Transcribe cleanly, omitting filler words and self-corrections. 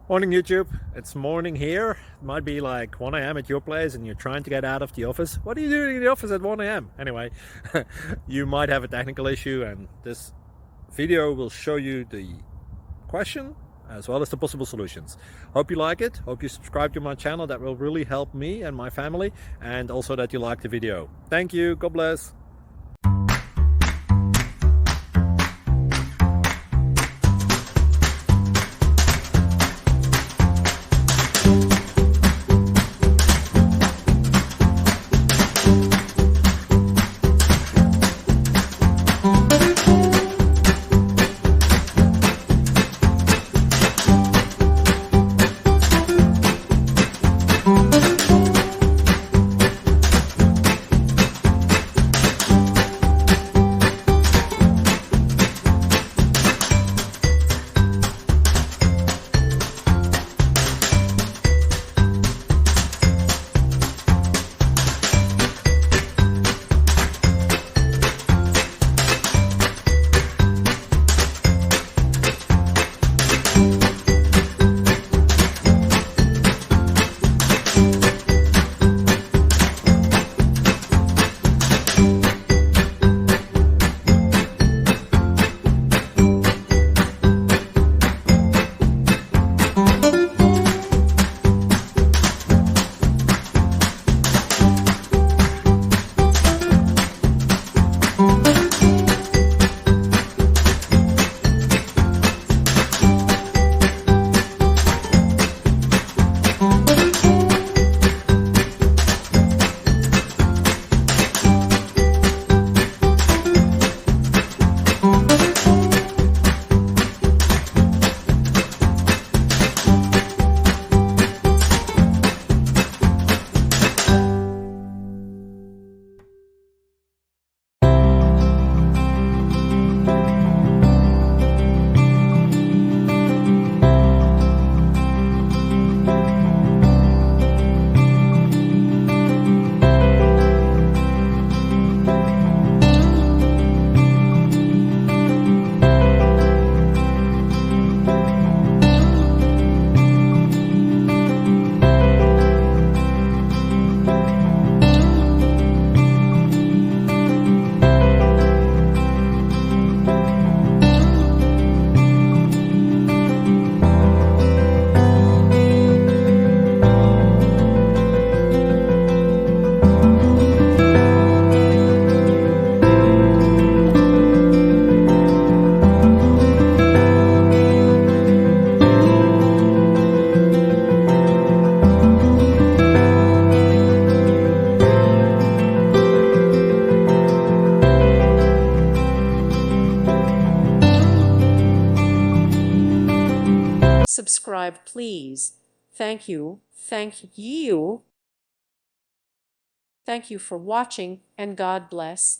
Morning YouTube, it's morning here. It might be like 1 a.m. at your place and you're trying to get out of the office. What are you doing in the office at 1 a.m.? Anyway, you might have a technical issue and this video will show you the question as well as the possible solutions. Hope you like it, hope you subscribe to my channel. That will really help me and my family, and also that you like the video. Thank you, God bless. Subscribe, please. Thank you. Thank you. Thank you for watching, and God bless.